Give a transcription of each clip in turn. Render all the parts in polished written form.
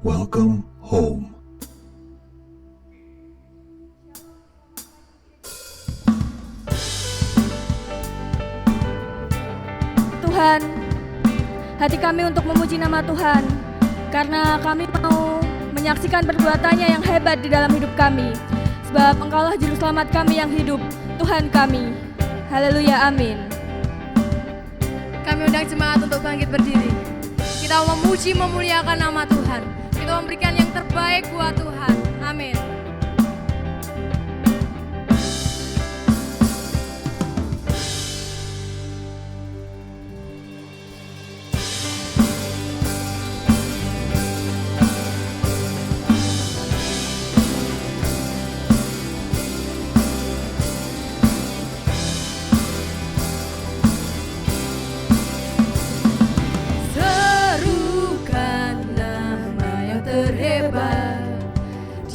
Welcome home. Tuhan, hati kami untuk memuji nama Tuhan, karena kami mau menyaksikan perbuatannya yang hebat di dalam hidup kami. Sebab Engkaulah Juru Selamat kami yang hidup, Tuhan kami. Haleluya, amin. Kami undang jemaat untuk bangkit berdiri. Kita memuji, memuliakan nama Tuhan. Kita memberikan yang terbaik buat Tuhan. Amin.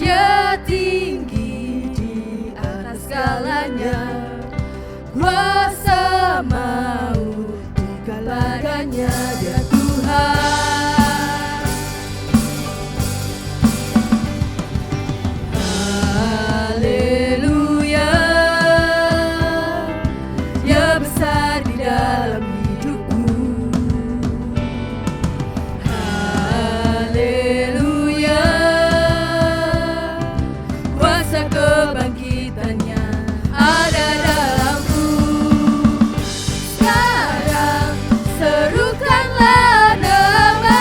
Dia tinggi di atas segalanya, kuasa maut dikalahkannya. Dia Tuhan. Haleluya, Dia besar di dalam hidupku. Kebangkitannya ada dalamku. Sekarang serukanlah nama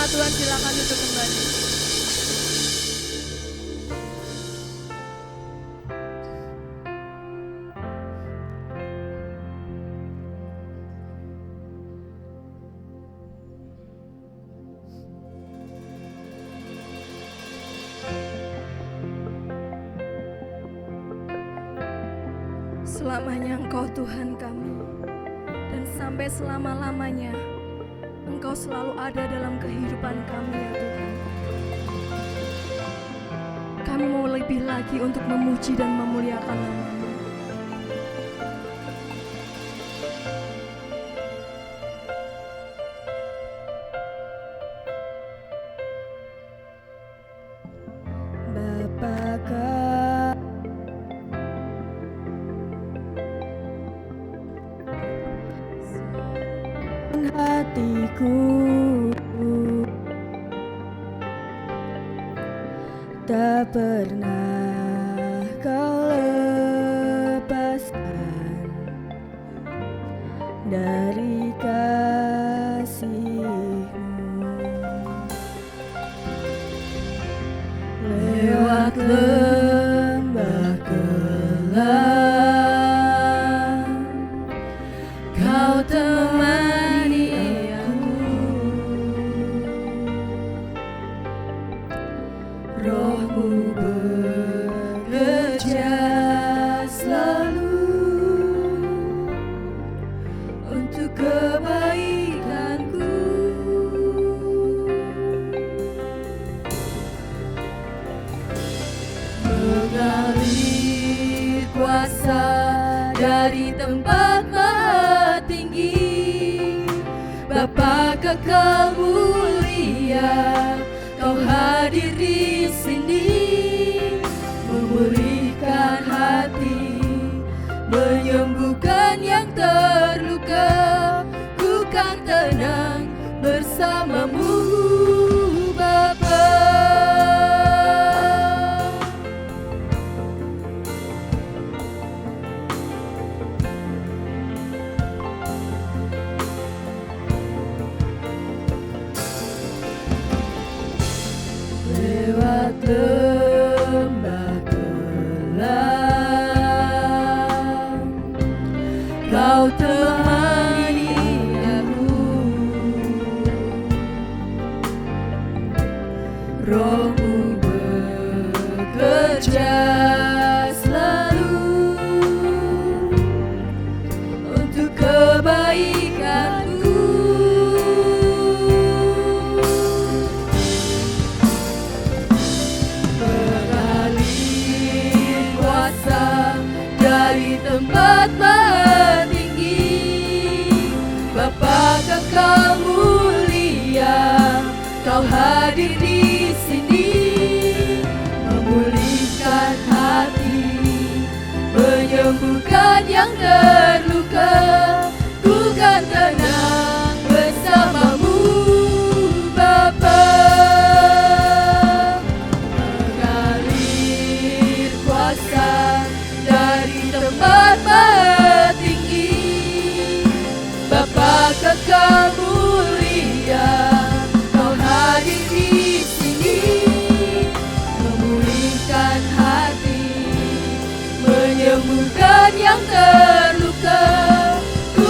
Tuhan, silakan duduk kembali. Selamanya Engkau Tuhan kami, dan sampai selama-lamanya Engkau selalu ada dalam kehidupan kami ya Tuhan. Kami mau lebih lagi untuk memuji dan memuliakan nama-Mu. Bapa hatiku tak pernah Kau lepaskan dari kasih-Mu. Lewat lembah gelap Kau temani Roh-Mu bekerja selalu untuk kebaikanku. Mengalir kuasa dari tempat maha tinggi, Bapa kekal mulia, Kau hadir di sini, memulihkan hati, menyembuhkan yang terluka. Ku kan tenang bersama-Mu, Bapa. Lewat lembah gelap Kau temani aku, Roh-Mu bekerja selalu untuk kebaikanku. Dari tempat maha tinggi, Bapa kekal mulia, Kau hadir di sini, memulihkan hati, menyembuhkan yang terluka. Ku kan tenang bersama-Mu, Bapa. Mengalir kuasa dari tempat maha tinggi, Bapa kekal mulia, Kau hadir di sini, memulihkan hati, menyembuhkan yang terluka. Ku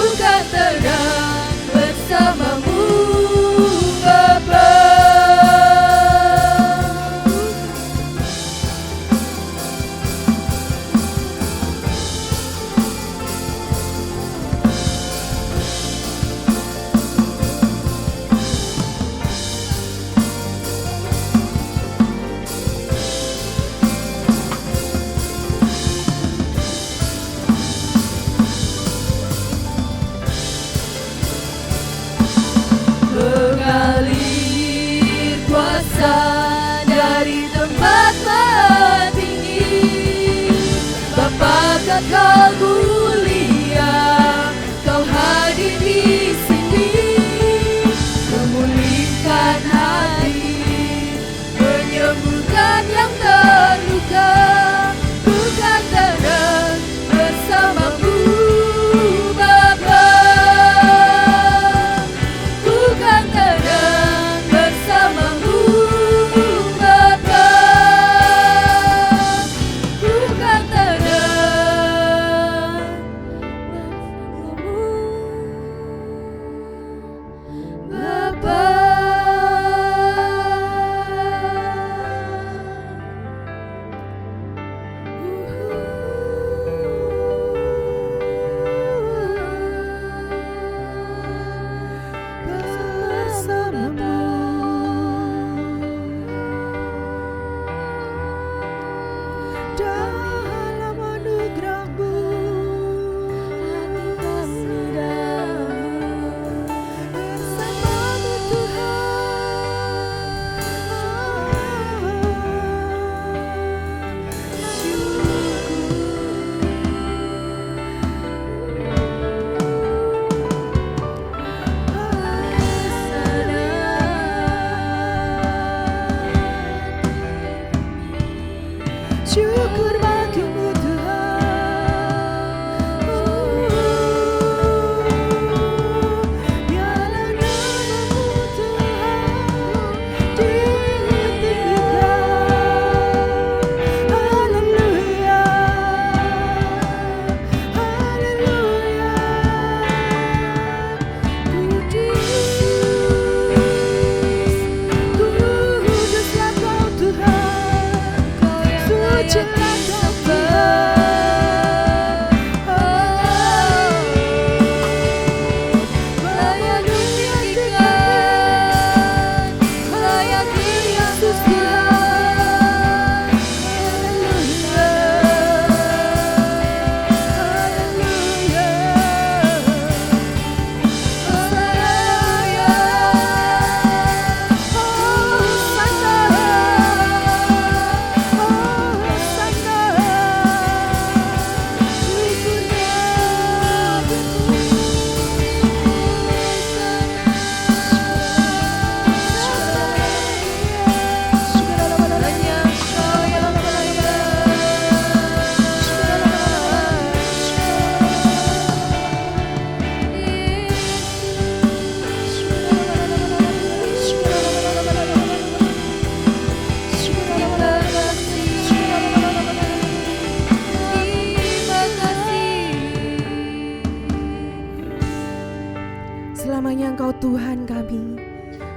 Selamanya Engkau Tuhan kami,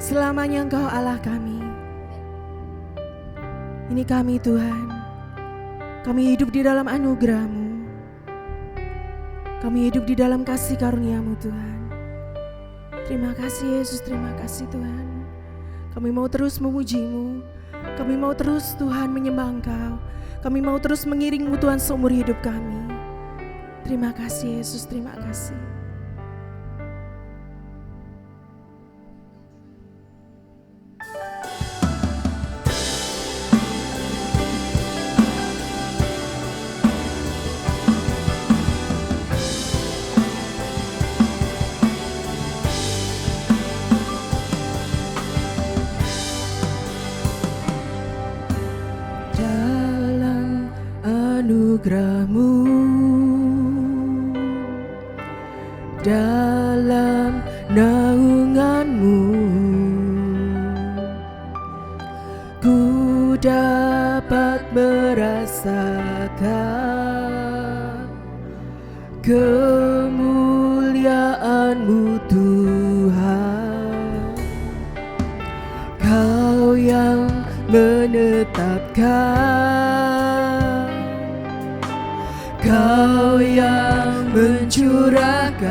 selamanya Engkau Allah kami. Ini kami Tuhan, kami hidup di dalam anugerah-Mu, kami hidup di dalam kasih karunia-Mu Tuhan. Terima kasih Yesus, terima kasih Tuhan. Kami mau terus memuji-Mu, kami mau terus Tuhan menyembah Engkau, kami mau terus mengiring-Mu Tuhan seumur hidup kami. Terima kasih Yesus, terima kasih. Anugerah-Mu, dalam naungan-Mu, ku dapat merasakan kemuliaan-Mu Tuhan. Kau yang menetapkan, Kau yang mencurahkan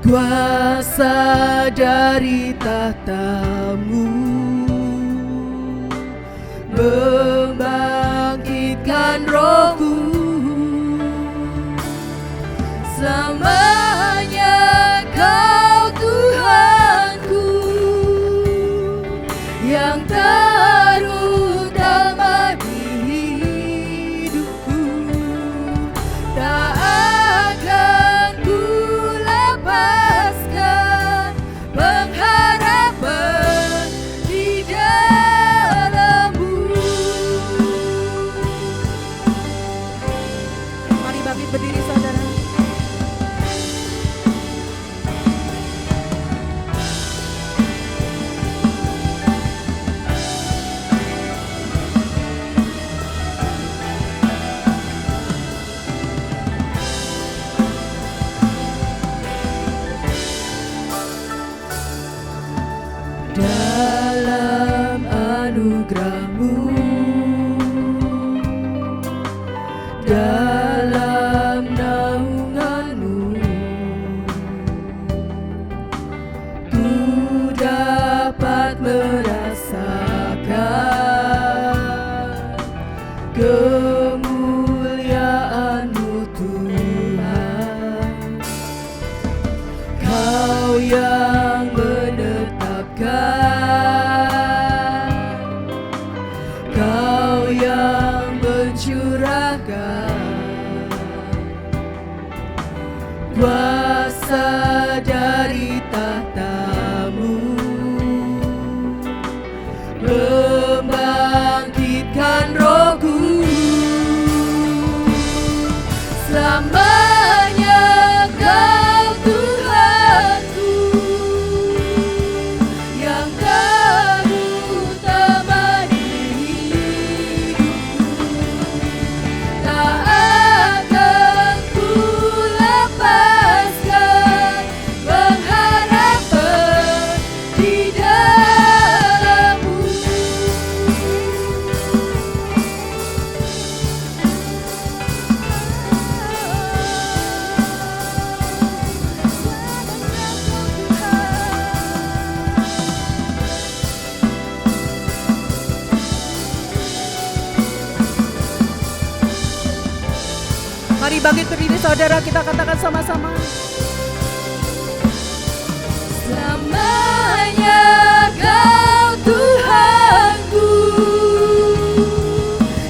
kuasa dari tahta-Mu, membangkitkan Roh-Ku. Selamanya Kau Tuhanku yang terutama di hidupku. Tak akan ku lepaskan pengharapan di dalam-Mu. Mari bangkit berdiri saudara. Dalam anugerah-Mu, dalam naungan-Mu, ku dapat merasakan kemuliaan-Mu Tuhan. Kau yang Kau yang mencurahkan kuasa dari tahta-Mu, membangkitkan Roh-Ku. Selamanya Kau Tuhanku yang terutama di hidupku. Tak akan ku lepaskan pengharapan di dalam-Mu. Mari bangkit berdiri saudara, kita katakan sama-sama. Selamanya Kau Tuhanku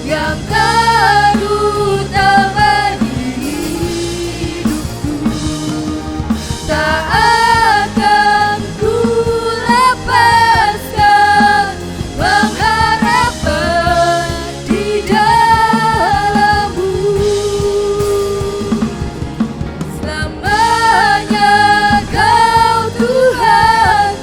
yang terutama di hidupku. Tak akan ku lepaskan pengharapan di dalam-Mu. Selamanya Kau Tuhan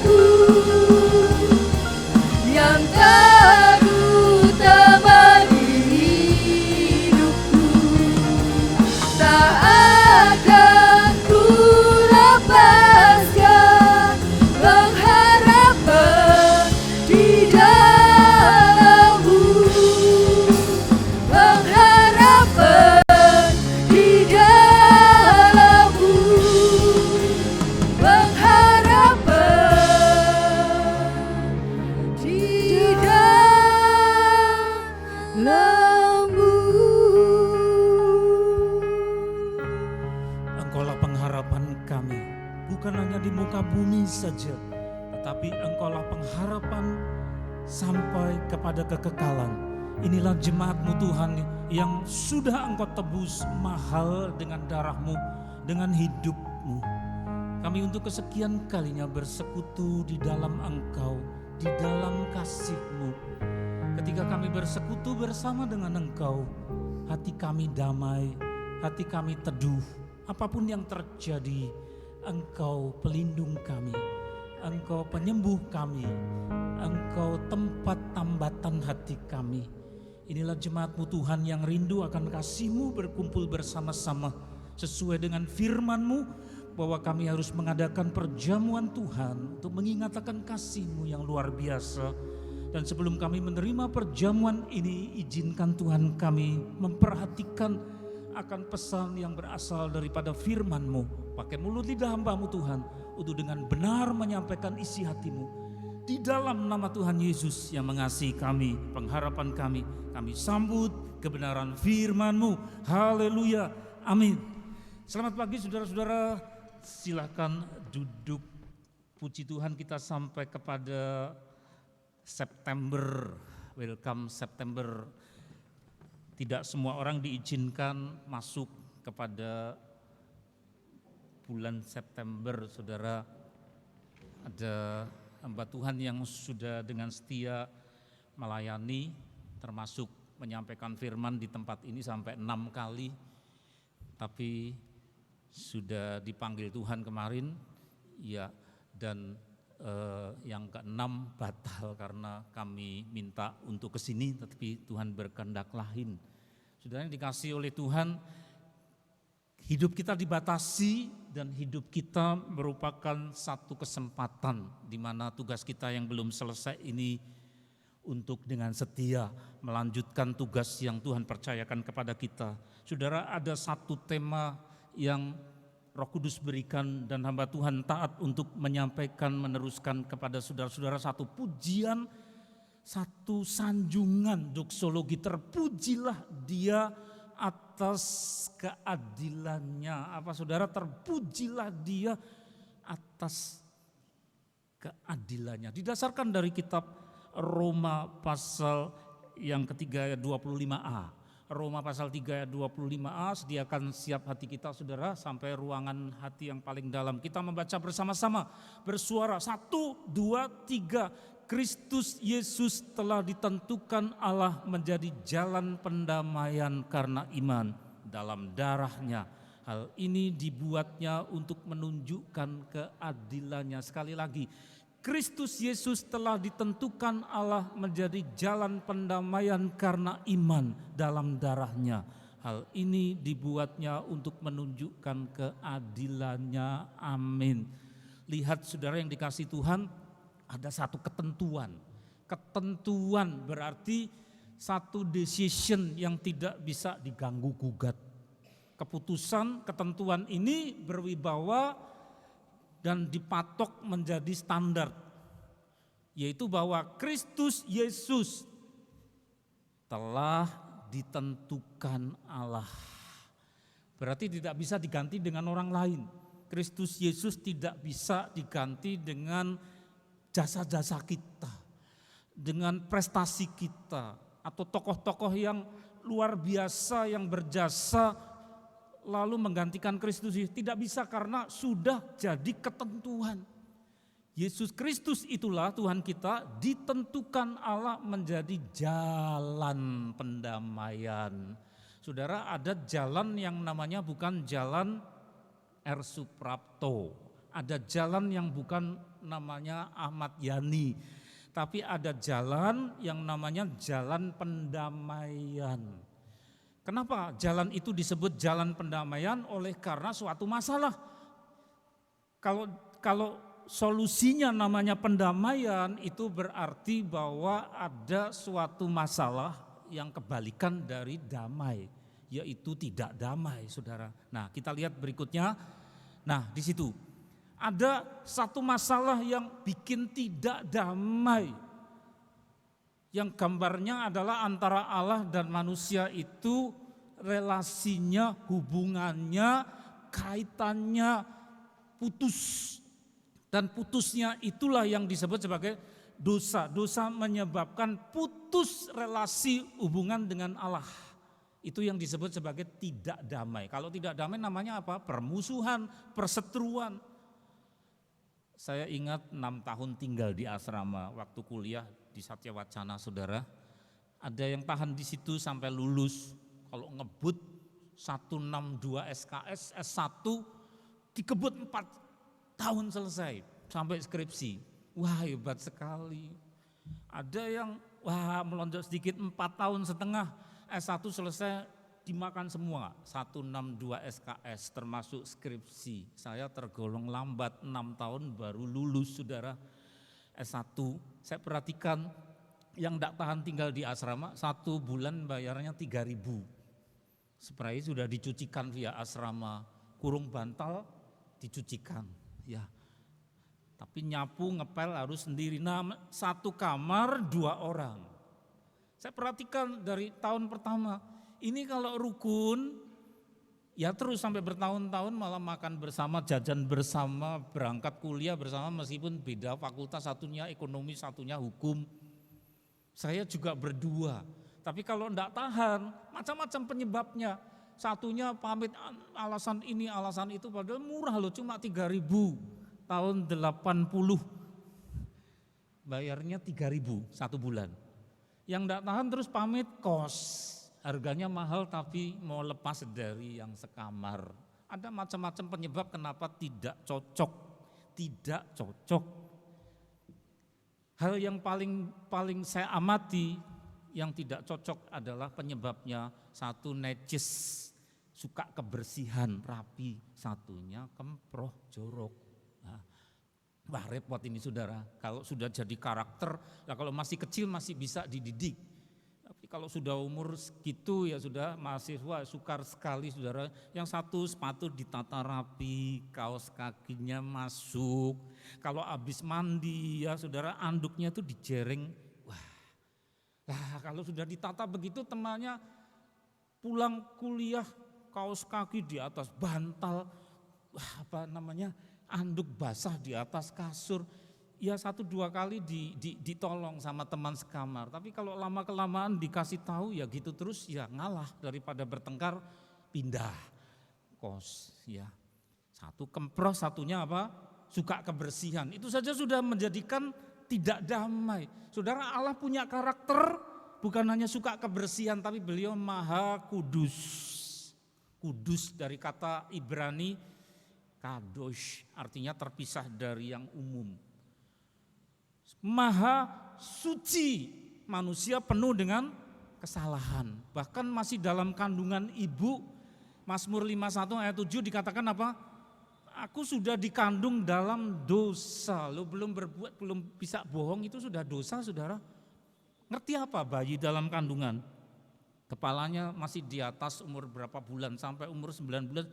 Engkaulah pengharapan kami, bukan hanya di muka bumi saja, tetapi Engkaulah pengharapan sampai kepada kekekalan. Inilah jemaat-Mu Tuhan yang sudah Engkau tebus mahal dengan darah-Mu, dengan hidup-Mu. Kami untuk kesekian kalinya bersekutu di dalam Engkau, di dalam kasih-Mu. Ketika kami bersekutu bersama dengan Engkau, hati kami damai, hati kami teduh. Apapun yang terjadi, Engkau pelindung kami, Engkau penyembuh kami, Engkau tempat tambatan hati kami. Inilah jemaat-Mu Tuhan yang rindu akan kasih-Mu berkumpul bersama-sama sesuai dengan firman-Mu bahwa kami harus mengadakan perjamuan Tuhan untuk mengingatkan kasih-Mu yang luar biasa. Dan sebelum kami menerima perjamuan ini, izinkan Tuhan kami memperhatikan akan pesan yang berasal daripada firman-Mu. Pakai mulut lidah hamba-Mu Tuhan untuk dengan benar menyampaikan isi hati-Mu. Di dalam nama Tuhan Yesus yang mengasihi kami, pengharapan kami sambut kebenaran firman-Mu. Haleluya, amin. Selamat pagi saudara-saudara, silakan duduk. Puji Tuhan kita sampai kepada September, welcome September. Tidak semua orang diizinkan masuk kepada bulan September, saudara. Ada hamba Tuhan yang sudah dengan setia melayani, termasuk menyampaikan firman di tempat ini sampai 6 kali. Tapi sudah dipanggil Tuhan kemarin, ya, dan yang ke-6 batal karena kami minta untuk ke sini, tetapi Tuhan berkehendak lain. Saudara yang dikasihi oleh Tuhan, hidup kita dibatasi dan hidup kita merupakan satu kesempatan di mana tugas kita yang belum selesai ini untuk dengan setia melanjutkan tugas yang Tuhan percayakan kepada kita. Saudara, ada satu tema yang Roh Kudus berikan dan hamba Tuhan taat untuk menyampaikan, meneruskan kepada saudara-saudara satu pujian, satu sanjungan doksologi. Terpujilah Dia atas keadilannya. Apa saudara, terpujilah Dia atas keadilannya. Didasarkan dari kitab Roma pasal yang ketiga ayat 25a. Roma pasal 3 ayat 25a, sediakan siap hati kita saudara sampai ruangan hati yang paling dalam. Kita membaca bersama-sama, bersuara 1, 2, 3. Kristus Yesus telah ditentukan Allah menjadi jalan pendamaian karena iman dalam darah-Nya. Hal ini dibuatnya untuk menunjukkan keadilannya. Sekali lagi, Kristus Yesus telah ditentukan Allah menjadi jalan pendamaian karena iman dalam darah-Nya. Hal ini dibuatnya untuk menunjukkan keadilannya. Amin. Lihat saudara yang dikasihi Tuhan, ada satu ketentuan. Ketentuan berarti satu decision yang tidak bisa diganggu gugat. Keputusan, ketentuan ini berwibawa dan dipatok menjadi standar, yaitu bahwa Kristus Yesus telah ditentukan Allah. Berarti tidak bisa diganti dengan orang lain. Kristus Yesus tidak bisa diganti dengan jasa-jasa kita, dengan prestasi kita, atau tokoh-tokoh yang luar biasa yang berjasa lalu menggantikan Kristus. Tidak bisa, karena sudah jadi ketentuan. Yesus Kristus itulah Tuhan kita, ditentukan Allah menjadi jalan pendamaian. Saudara, ada jalan yang namanya bukan jalan R. Suprapto, ada jalan yang bukan namanya Ahmad Yani, tapi ada jalan yang namanya jalan pendamaian. Kenapa jalan itu disebut jalan pendamaian? Oleh karena suatu masalah. Kalau solusinya namanya pendamaian, itu berarti bahwa ada suatu masalah yang kebalikan dari damai, yaitu tidak damai, saudara. Nah, kita lihat berikutnya. Nah, di situ ada satu masalah yang bikin tidak damai, yang gambarnya adalah antara Allah dan manusia itu relasinya, hubungannya, kaitannya putus. Dan putusnya itulah yang disebut sebagai dosa. Dosa menyebabkan putus relasi hubungan dengan Allah. Itu yang disebut sebagai tidak damai. Kalau tidak damai namanya apa? Permusuhan, perseteruan. Saya ingat 6 tahun tinggal di asrama waktu kuliah di Satya Wacana, saudara. Ada yang tahan di situ sampai lulus. Kalau ngebut 162 SKS, S1 dikebut 4 tahun selesai sampai skripsi. Wah, hebat sekali. Ada yang melonjak sedikit 4 tahun setengah, S1 selesai dimakan semua. 162 SKS termasuk skripsi. Saya tergolong lambat 6 tahun baru lulus, saudara. S1. Saya perhatikan yang tidak tahan tinggal di asrama 1 bulan bayarnya 3.000. Spray sudah dicucikan via asrama, kurung bantal dicucikan. Ya, tapi nyapu ngepel harus sendiri. Nah, 1 kamar 2 orang. Saya perhatikan dari tahun pertama, ini kalau rukun, ya terus sampai bertahun-tahun malah makan bersama, jajan bersama, berangkat kuliah bersama meskipun beda fakultas, satunya ekonomi, satunya hukum. Saya juga berdua, tapi kalau enggak tahan, macam-macam penyebabnya. Satunya pamit alasan ini, alasan itu, padahal murah loh, cuma 3.000 tahun 80. Bayarnya 3.000 1 bulan. Yang enggak tahan terus pamit kos. Harganya mahal tapi mau lepas dari yang sekamar. Ada macam-macam penyebab kenapa tidak cocok. Tidak cocok. Hal yang paling saya amati yang tidak cocok adalah penyebabnya. 1 necis, suka kebersihan, rapi. 1-nya kemproh, jorok. Nah, wah repot ini saudara. Kalau sudah jadi karakter, kalau masih kecil masih bisa dididik. Tapi kalau sudah umur segitu ya sudah mahasiswa, sukar sekali saudara. Yang 1 sepatu ditata rapi, kaos kakinya masuk. Kalau habis mandi ya saudara, anduknya itu dijereng. Nah, kalau sudah ditata begitu temannya pulang kuliah kaos kaki di atas bantal, anduk basah di atas kasur. Ya 1-2 kali ditolong sama teman sekamar. Tapi kalau lama-kelamaan dikasih tahu ya gitu terus ya ngalah, daripada bertengkar pindah kos ya. 1 kemproh, 1-nya apa? Suka kebersihan. Itu saja sudah menjadikan tidak damai. Saudara, Allah punya karakter, bukan hanya suka kebersihan, tapi beliau maha kudus. Kudus dari kata Ibrani kadosh, artinya terpisah dari yang umum. Maha suci, manusia penuh dengan kesalahan. Bahkan masih dalam kandungan ibu, Mazmur 51 ayat 7 dikatakan apa? Aku sudah dikandung dalam dosa. Lo belum berbuat, belum bisa bohong, itu sudah dosa saudara. Ngerti apa bayi dalam kandungan? Kepalanya masih di atas umur berapa bulan, sampai umur 9 bulan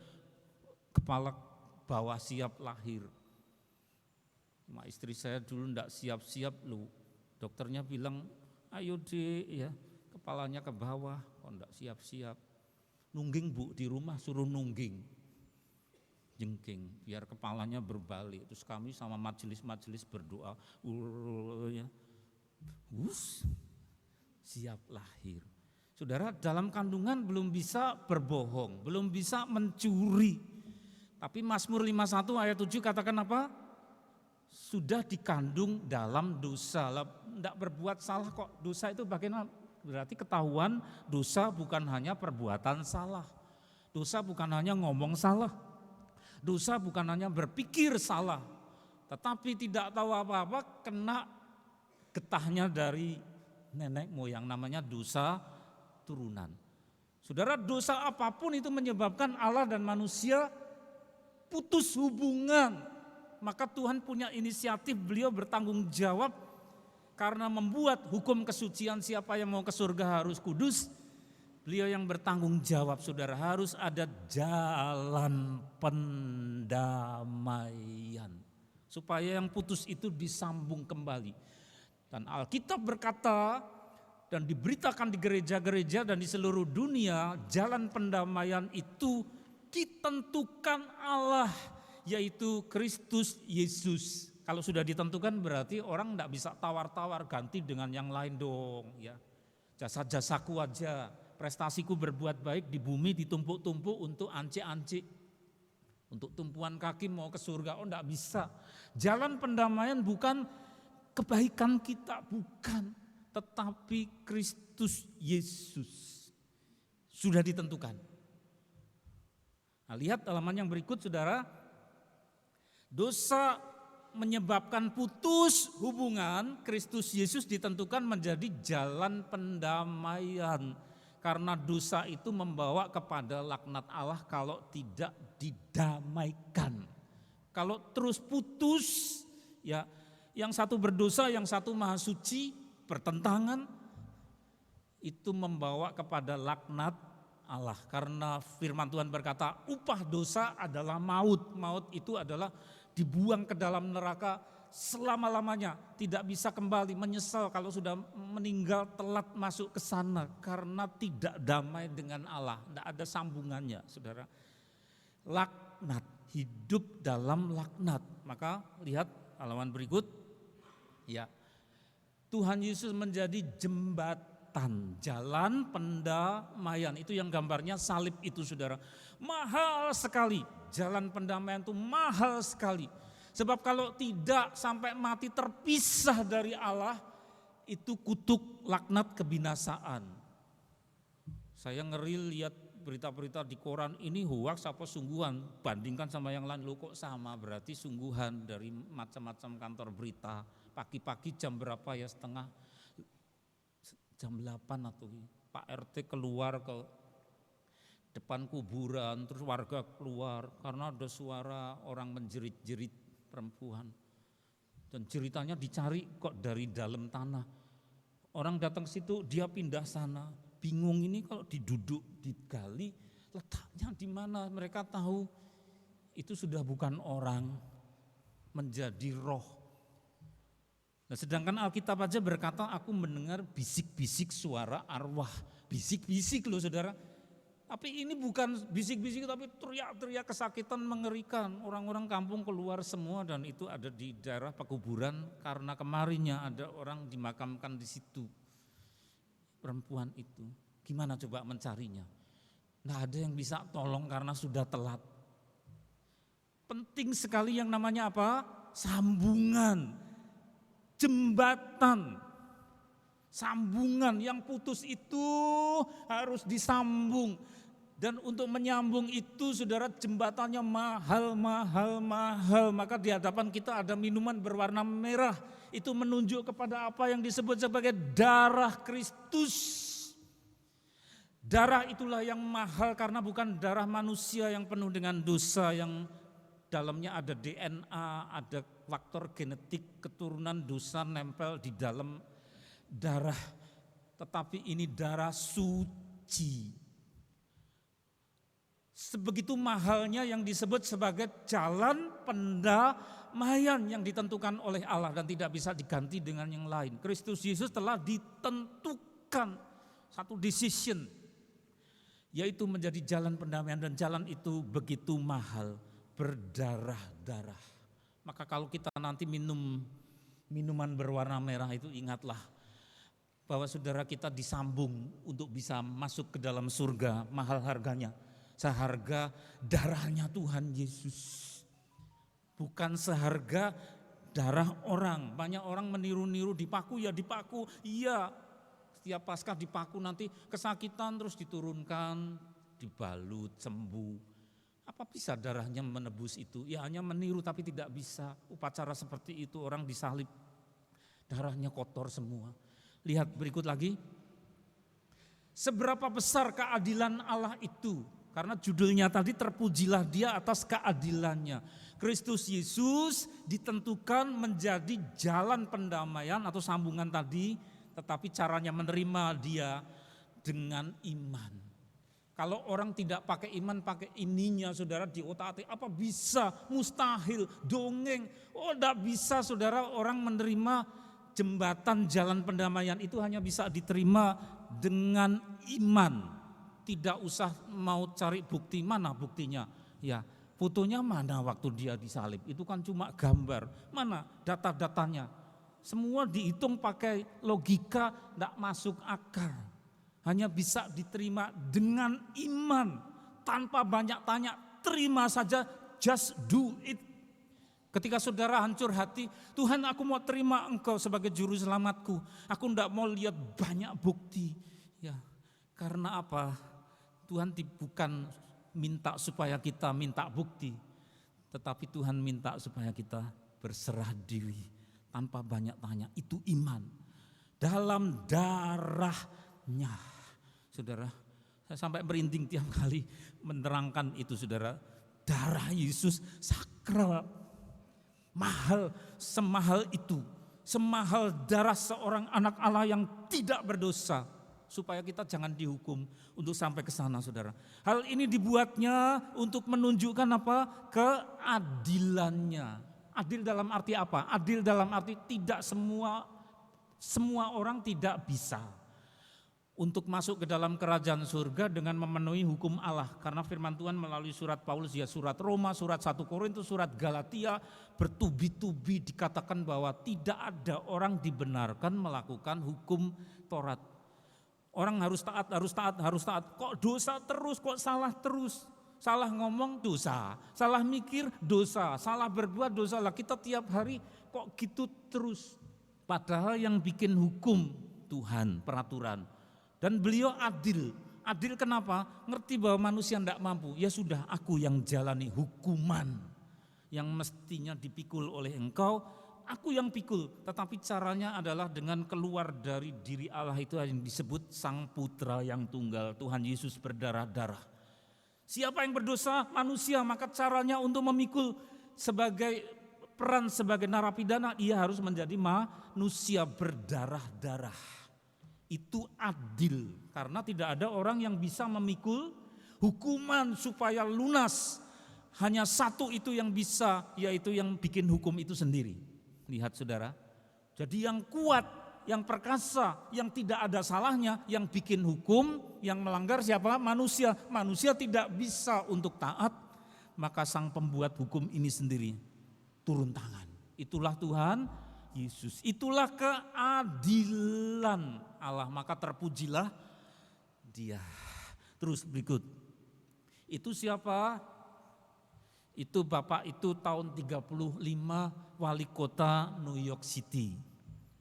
kepala bawah siap lahir. Cuma istri saya dulu enggak siap-siap loh. Dokternya bilang, ayo dek ya, kepalanya ke bawah, kok enggak siap-siap. Nungging bu, di rumah suruh nungging. Jengking biar kepalanya berbalik. Terus kami sama majelis-majelis berdoa, ya, siap lahir. Saudara, dalam kandungan belum bisa berbohong, belum bisa mencuri. Tapi Mazmur 51 ayat 7 katakan apa? Sudah dikandung dalam dosa. Tidak berbuat salah kok. Dosa itu bagaimana? Berarti ketahuan dosa bukan hanya perbuatan salah. Dosa bukan hanya ngomong salah. Dosa bukan hanya berpikir salah, tetapi tidak tahu apa-apa kena getahnya dari nenek moyang, namanya dosa turunan. Saudara, dosa apapun itu menyebabkan Allah dan manusia putus hubungan. Maka Tuhan punya inisiatif, beliau bertanggung jawab karena membuat hukum kesucian, siapa yang mau ke surga harus kudus. Beliau yang bertanggung jawab, saudara, harus ada jalan pendamaian supaya yang putus itu disambung kembali. Dan Alkitab berkata dan diberitakan di gereja-gereja dan di seluruh dunia, jalan pendamaian itu ditentukan Allah, yaitu Kristus Yesus. Kalau sudah ditentukan berarti orang tidak bisa tawar-tawar, ganti dengan yang lain dong. Ya, jasa-jasaku aja, prestasiku berbuat baik di bumi ditumpuk-tumpuk untuk ance-ance, untuk tumpuan kaki mau ke surga. Oh, tidak bisa. Jalan pendamaian bukan kebaikan kita, bukan, tetapi Kristus Yesus sudah ditentukan. Nah, lihat halaman yang berikut, saudara. Dosa menyebabkan putus hubungan, Kristus Yesus ditentukan menjadi jalan pendamaian. Karena dosa itu membawa kepada laknat Allah kalau tidak didamaikan. Kalau terus putus, ya, yang satu berdosa, yang satu maha suci, bertentangan, itu membawa kepada laknat Allah. Karena firman Tuhan berkata, upah dosa adalah maut. Maut itu adalah dibuang ke dalam neraka selama-lamanya, tidak bisa kembali, menyesal kalau sudah meninggal telat masuk ke sana karena tidak damai dengan Allah, tidak ada sambungannya, saudara. Laknat, hidup dalam laknat. Maka lihat halaman berikut, ya, Tuhan Yesus menjadi jembatan, jalan pendamaian. Itu yang gambarnya salib itu, saudara. Mahal sekali, jalan pendamaian itu mahal sekali. Sebab kalau tidak sampai mati terpisah dari Allah, itu kutuk laknat kebinasaan. Saya ngeri lihat berita-berita di koran, ini hoax apa sungguhan, bandingkan sama yang lain, lo kok sama, berarti sungguhan dari macam-macam kantor berita. Pagi-pagi jam berapa ya, jam 8 atau Pak RT keluar ke depan kuburan, terus warga keluar karena ada suara orang menjerit-jerit perempuan. Dan jeritanya dicari kok dari dalam tanah. Orang datang ke situ, dia pindah sana. Bingung ini kalau diduduk, digali, letaknya di mana? Mereka tahu itu sudah bukan orang, menjadi roh. Nah, sedangkan Alkitab aja berkata, aku mendengar bisik-bisik suara arwah. Bisik-bisik loh, saudara. Tapi ini bukan bisik-bisik, tapi teriak-teriak kesakitan mengerikan. Orang-orang kampung keluar semua, dan itu ada di daerah pekuburan karena kemarinnya ada orang dimakamkan di situ. Perempuan itu, gimana coba mencarinya? Nggak ada yang bisa tolong karena sudah telat. Penting sekali yang namanya apa? Sambungan, jembatan. Sambungan yang putus itu harus disambung. Dan untuk menyambung itu, saudara, jembatannya mahal. Maka di hadapan kita ada minuman berwarna merah. Itu menunjuk kepada apa yang disebut sebagai darah Kristus. Darah itulah yang mahal karena bukan darah manusia yang penuh dengan dosa, yang dalamnya ada DNA, ada faktor genetik, keturunan dosa nempel di dalam darah. Tetapi ini darah suci. Sebegitu mahalnya yang disebut sebagai jalan pendamaian yang ditentukan oleh Allah dan tidak bisa diganti dengan yang lain. Kristus Yesus telah ditentukan satu decision, yaitu menjadi jalan pendamaian, dan jalan itu begitu mahal, berdarah-darah. Maka kalau kita nanti minum minuman berwarna merah itu, ingatlah bahwa saudara kita disambung untuk bisa masuk ke dalam surga, mahal harganya. Seharga darahnya Tuhan Yesus. Bukan seharga darah orang. Banyak orang meniru-niru, dipaku ya dipaku. Iya, setiap Paskah dipaku, nanti kesakitan terus diturunkan, dibalut, sembuh. Apa bisa darahnya menebus itu? Ya hanya meniru tapi tidak bisa. Upacara seperti itu orang disalib, darahnya kotor semua. Lihat berikut lagi. Seberapa besar keadilan Allah itu? Karena judulnya tadi, terpujilah dia atas keadilannya. Kristus Yesus ditentukan menjadi jalan pendamaian atau sambungan tadi, tetapi caranya menerima dia dengan iman. Kalau orang tidak pakai iman, pakai ininya, saudara, di otak-atik, apa bisa, mustahil, dongeng. Oh, tidak bisa, saudara, orang menerima jembatan jalan pendamaian itu hanya bisa diterima dengan iman. tidak usah mau cari bukti, mana buktinya? Ya, fotonya mana waktu dia disalib? Itu kan cuma gambar. Mana data-datanya? Semua dihitung pakai logika, tidak masuk akal. Hanya bisa diterima dengan iman, tanpa banyak tanya, terima saja, just do it. Ketika saudara hancur hati, Tuhan aku mau terima Engkau sebagai juru selamatku. Aku tidak mau lihat banyak bukti. Ya, karena apa? Tuhan bukan minta supaya kita minta bukti, tetapi Tuhan minta supaya kita berserah diri tanpa banyak tanya. Itu iman dalam darahnya. Saudara, saya sampai merinding tiap kali menerangkan itu, saudara. Darah Yesus sakral, mahal, semahal itu, semahal darah seorang anak Allah yang tidak berdosa, supaya kita jangan dihukum untuk sampai ke sana, saudara. Hal ini dibuatnya untuk menunjukkan apa? Keadilannya. Adil dalam arti apa? Adil dalam arti tidak semua orang tidak bisa untuk masuk ke dalam kerajaan surga dengan memenuhi hukum Allah. Karena firman Tuhan melalui surat Paulus, ya surat Roma, surat 1 Korintus, surat Galatia, bertubi-tubi dikatakan bahwa tidak ada orang dibenarkan melakukan hukum Taurat. Orang harus taat, harus taat, harus taat. Kok dosa terus, kok salah terus. Salah ngomong dosa, salah mikir dosa, salah berbuat dosa. Lah kita tiap hari kok gitu terus. Padahal yang bikin hukum Tuhan, peraturan. Dan beliau adil. Adil kenapa? Ngerti bahwa manusia tidak mampu. Ya sudah, aku yang jalani hukuman yang mestinya dipikul oleh engkau, aku yang pikul. Tetapi caranya adalah dengan keluar dari diri Allah, itu yang disebut Sang Putra yang tunggal, Tuhan Yesus berdarah-darah. Siapa yang berdosa? Manusia. Maka caranya untuk memikul sebagai peran sebagai narapidana, ia harus menjadi manusia berdarah-darah. Itu adil, karena tidak ada orang yang bisa memikul hukuman supaya lunas. Hanya satu itu yang bisa, yaitu yang bikin hukum itu sendiri. Lihat saudara, jadi yang kuat, yang perkasa, yang tidak ada salahnya, yang bikin hukum, yang melanggar siapa? Manusia. Manusia tidak bisa untuk taat, maka sang pembuat hukum ini sendiri turun tangan. Itulah Tuhan Yesus, itulah keadilan Allah, maka terpujilah Dia. Terus berikut, itu siapa? Itu Bapak itu tahun 35 wali kota New York City.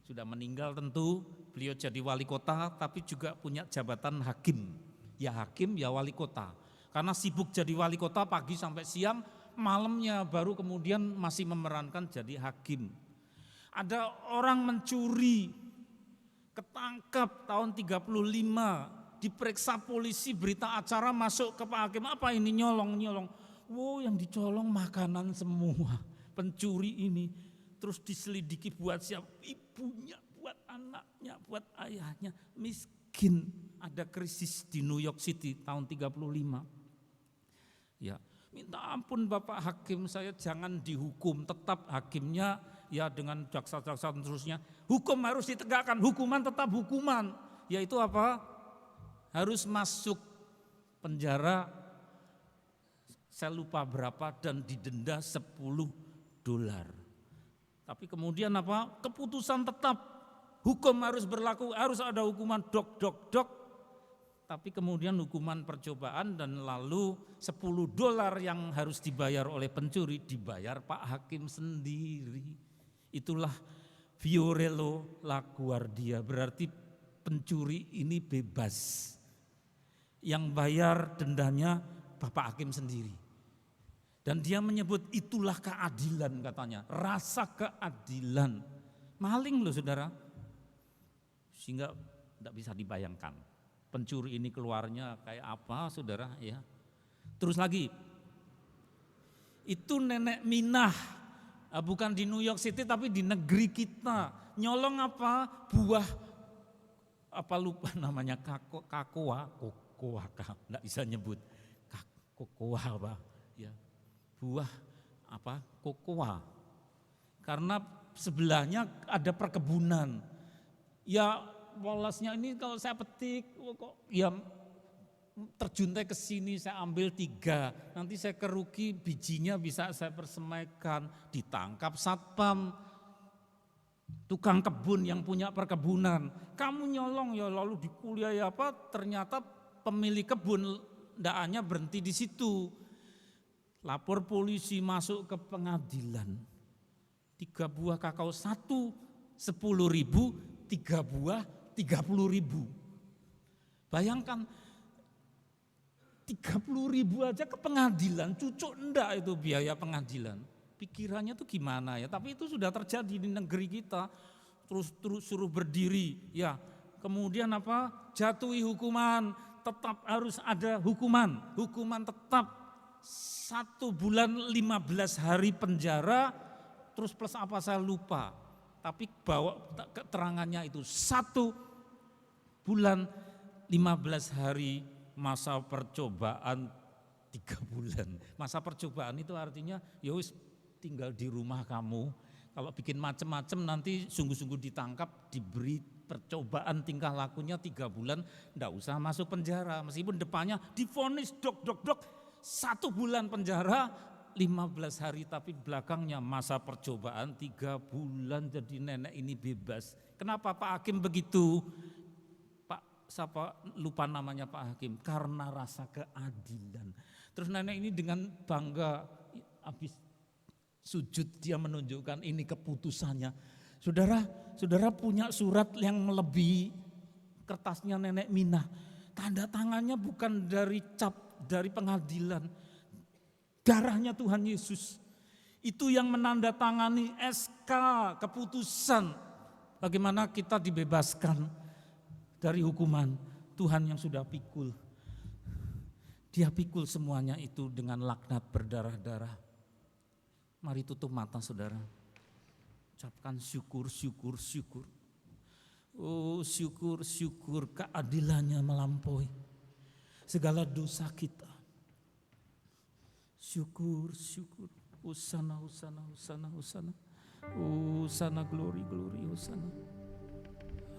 Sudah meninggal tentu, beliau jadi wali kota tapi juga punya jabatan hakim. Ya hakim, ya wali kota. Karena sibuk jadi wali kota pagi sampai siang, malamnya baru kemudian masih memerankan jadi hakim. Ada orang mencuri, ketangkap tahun 35, diperiksa polisi, berita acara masuk ke Pak Hakim, apa ini nyolong-nyolong. Wow, yang dicolong makanan semua, pencuri ini. Terus diselidiki buat siapa? Ibunya, buat anaknya, buat ayahnya, miskin. Ada krisis di New York City tahun 35. Ya, minta ampun Bapak Hakim, saya jangan dihukum, tetap hakimnya ya dengan jaksa-jaksa terusnya. Hukum harus ditegakkan, hukuman tetap hukuman. Yaitu apa? Harus masuk penjara, saya lupa berapa, dan didenda $10. Tapi kemudian apa? Keputusan tetap, hukum harus berlaku, harus ada hukuman dok. Tapi kemudian hukuman percobaan, dan lalu $10 yang harus dibayar oleh pencuri dibayar Pak Hakim sendiri. Itulah Fiorello LaGuardia, berarti pencuri ini bebas. Yang bayar dendanya Bapak Hakim sendiri. Dan dia menyebut itulah keadilan katanya, rasa keadilan. Maling loh saudara, sehingga tidak bisa dibayangkan. Pencuri ini keluarnya kayak apa saudara ya. Terus lagi, itu nenek Minah, bukan di New York City tapi di negeri kita. Nyolong apa? Buah, apa lupa namanya, kakoa, enggak bisa nyebut. Kokoa apa? Ya. Buah apa? Kokoa. Karena sebelahnya ada perkebunan. Ya walasnya ini kalau saya petik, kok ya terjun ke sini saya ambil 3, nanti saya kerugi bijinya bisa saya persemaikan, ditangkap satpam, tukang kebun yang punya perkebunan, kamu nyolong ya lalu dikuliah ya apa, ternyata pemilik kebun ndaannya berhenti di situ. Lapor polisi, masuk ke pengadilan. 3 buah kakao, 1 10.000, 3 buah 30.000. Bayangkan 30.000 aja ke pengadilan, cucuk enggak itu biaya pengadilan. Pikirannya tuh gimana ya, tapi itu sudah terjadi di negeri kita. Terus suruh berdiri, ya kemudian apa, jatuhi hukuman, tetap harus ada hukuman tetap 1 bulan 15 hari penjara, terus plus apa saya lupa. Tapi bawa keterangannya itu 1 bulan 15 hari masa percobaan 3 bulan. Masa percobaan itu artinya ya wis tinggal di rumah kamu. Kalau bikin macem-macem nanti sungguh-sungguh ditangkap, diberi percobaan tingkah lakunya 3 bulan, enggak usah masuk penjara. Meskipun depannya divonis dok 1 bulan penjara 15 hari, tapi belakangnya masa percobaan 3 bulan, jadi nenek ini bebas. Kenapa Pak Hakim begitu? Pak siapa lupa namanya Pak Hakim, karena rasa keadilan. Terus nenek ini dengan bangga habis sujud dia menunjukkan ini keputusannya. Saudara punya surat yang melebihi kertasnya nenek Minah. Tanda tangannya bukan dari cap dari pengadilan, darahnya Tuhan Yesus. Itu yang menandatangani SK keputusan bagaimana kita dibebaskan dari hukuman. Tuhan yang sudah pikul. Dia pikul semuanya itu dengan laknat berdarah-darah. Mari tutup mata saudara. Ucapkan syukur. Oh syukur keadilannya melampaui segala dosa kita. Syukur. Hosana. Hosana, glory, hosana.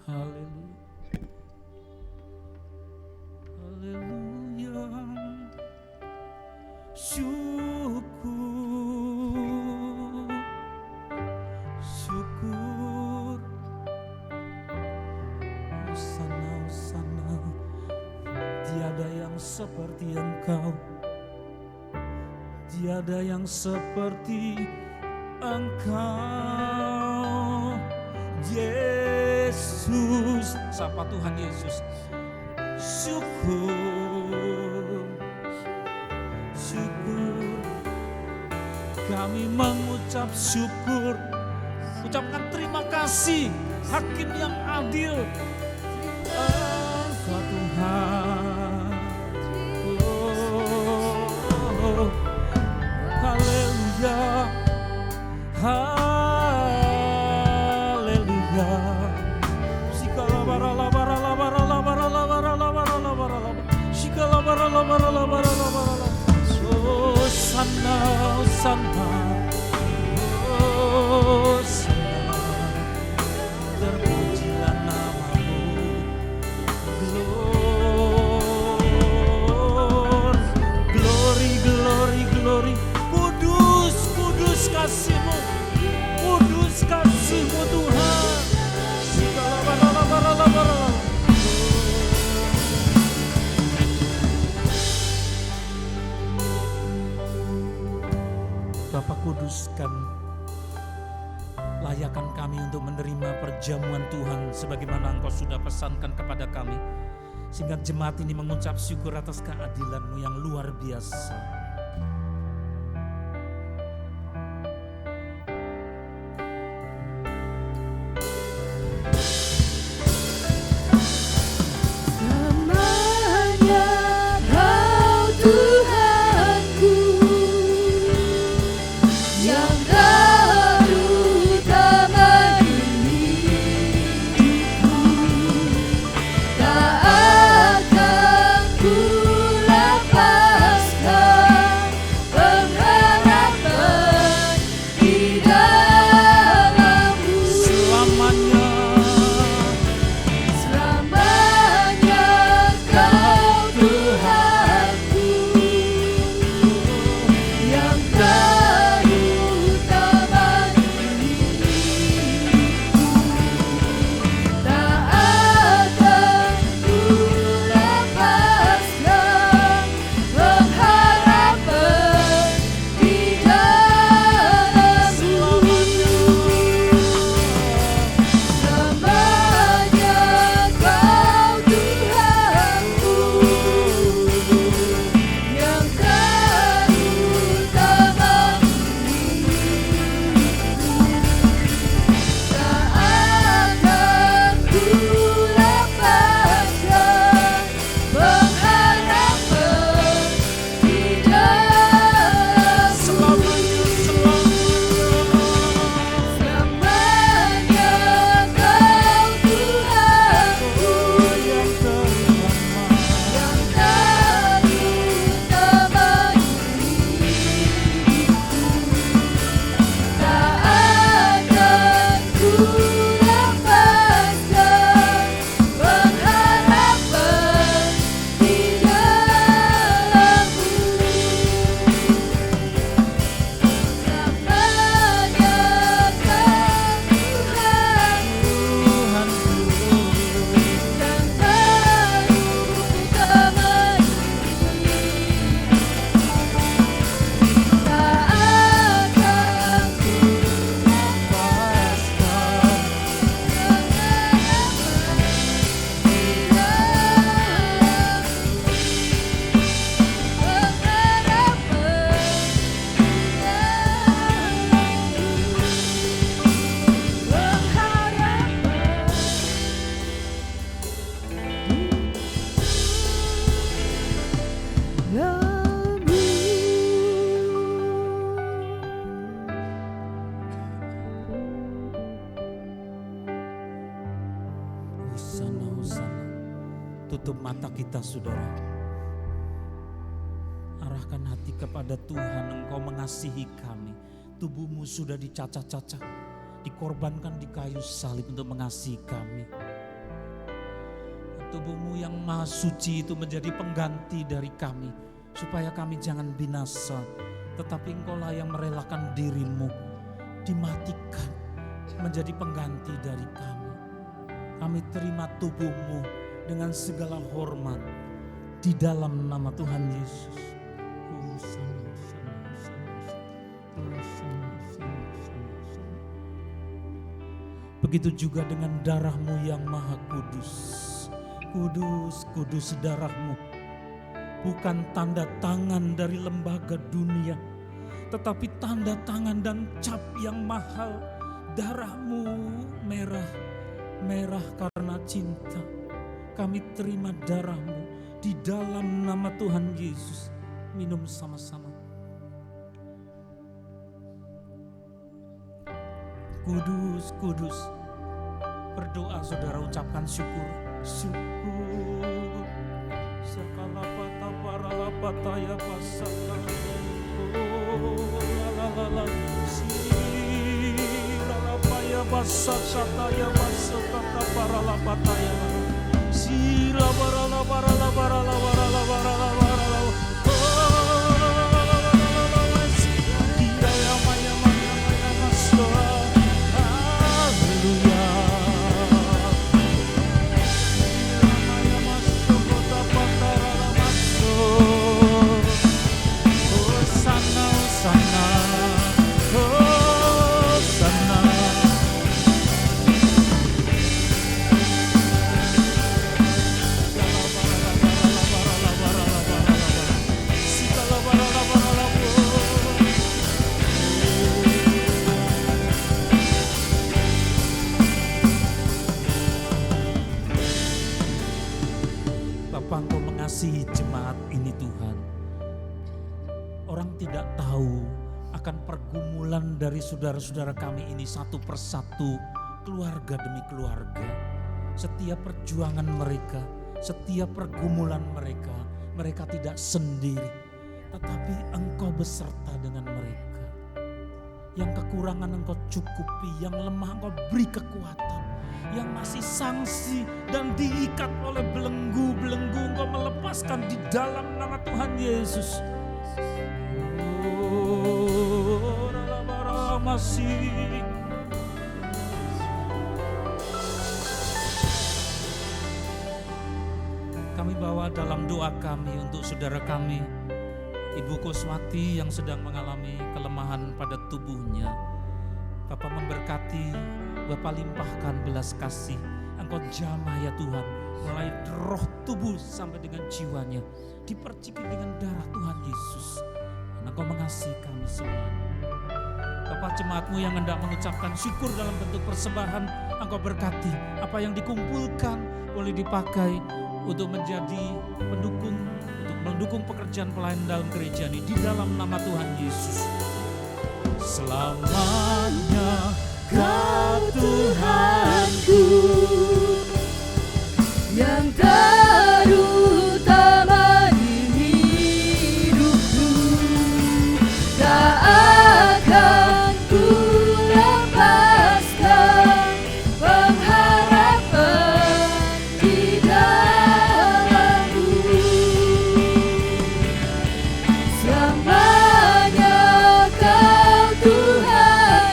Haleluya. Syukur. Hosana. Tiada yang seperti Engkau, tiada yang seperti Engkau, Yesus. Sapa Tuhan Yesus. Syukur. Kami mengucap syukur. Ucapkan terima kasih, Hakim yang adil. Engkau Tuhan. Haleluya. Sana. Terpujilah namamu. Glory. Kudus kasih-Mu. Kudus kasih-Mu Tuhan. Bapa kuduskan, layakan kami untuk menerima perjamuan Tuhan sebagaimana Engkau sudah pesankan kepada kami. Sehingga jemaat ini mengucap syukur atas keadilan-Mu yang luar biasa. Tak akan ku lepaskan. tutup mata kita saudara. Arahkan hati kepada Tuhan, Engkau mengasihi kami. Tubuhmu sudah dicacah-cacah, dikorbankan di kayu salib untuk mengasihi kami. Tubuhmu yang maha suci itu menjadi pengganti dari kami, supaya kami jangan binasa, tetapi Engkaulah yang merelakan dirimu dimatikan menjadi pengganti dari kami. Kami terima tubuhmu dengan segala hormat di dalam nama Tuhan Yesus. Begitu juga dengan darahmu yang maha kudus. Kudus, kudus darahmu. Bukan tanda tangan dari lembaga dunia, tetapi tanda tangan dan cap yang mahal. Darahmu merah, merah karena cinta. Kami terima darahmu di dalam nama Tuhan Yesus. Minum sama-sama. Kudus, kudus. Berdoa saudara, ucapkan syukur. Syukur. Sakalapata paralapata ya pasaka. Oh la siralapaya pasaka ya pasaka paralapata ya. Sira barala barala barala barala barala barala. Dia ya maya maya maya masora. Haleluya. Engkau mengasihi jemaat ini Tuhan. Orang tidak tahu akan pergumulan dari saudara-saudara kami ini satu persatu, keluarga demi keluarga. Setiap perjuangan mereka, setiap pergumulan mereka, mereka tidak sendiri. Tetapi Engkau beserta dengan mereka. Yang kekurangan Engkau cukupi, yang lemah Engkau beri kekuatan. Yang masih sangsi dan diikat oleh belenggu-belenggu Engkau melepaskan di dalam nama Tuhan Yesus. Oh, masih. Kami bawa dalam doa kami untuk saudara kami, Ibu Kuswati yang sedang mengalami kelemahan pada tubuhnya. Bapa memberkati, Bapa limpahkan belas kasih. Engkau jamah ya Tuhan, mulai roh tubuh sampai dengan jiwanya diperciki dengan darah Tuhan Yesus. Dan Engkau mengasihi kami semua. Bapa, jemaat-Mu yang hendak mengucapkan syukur dalam bentuk persembahan, Engkau berkati apa yang dikumpulkan boleh dipakai untuk menjadi pendukung, untuk mendukung pekerjaan pelayanan dalam gereja ini di dalam nama Tuhan Yesus. Selamanya Kau Tuhanku yang terutama di hidupku, tak akan ku lepaskan pengharapan di dalam-Mu. Selamanya Kau Tuhan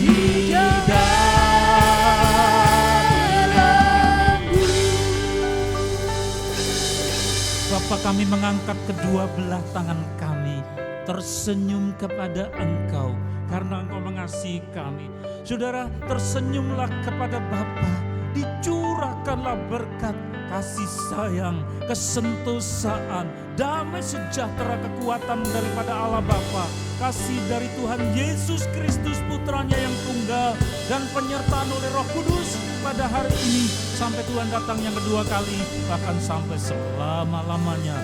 di dalammu. Bapa, kami mengangkat kedua belah tangan kami, tersenyum kepada Engkau karena Engkau mengasihi kami. Saudara, tersenyumlah kepada Bapa, dicurahkanlah berkat, kasih sayang, kesentosaan, damai sejahtera, kekuatan daripada Allah Bapa, kasih dari Tuhan Yesus Kristus Putranya yang tunggal, dan penyertaan oleh Roh Kudus pada hari ini sampai Tuhan datang yang kedua kali, bahkan sampai selama-lamanya.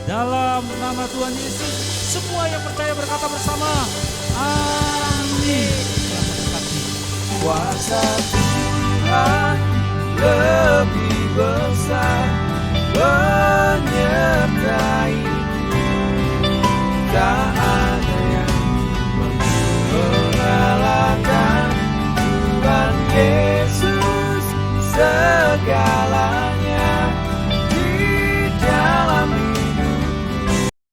Dalam nama Tuhan Yesus, semua yang percaya berkata bersama, amin. Kuasa Tuhan lebih besar.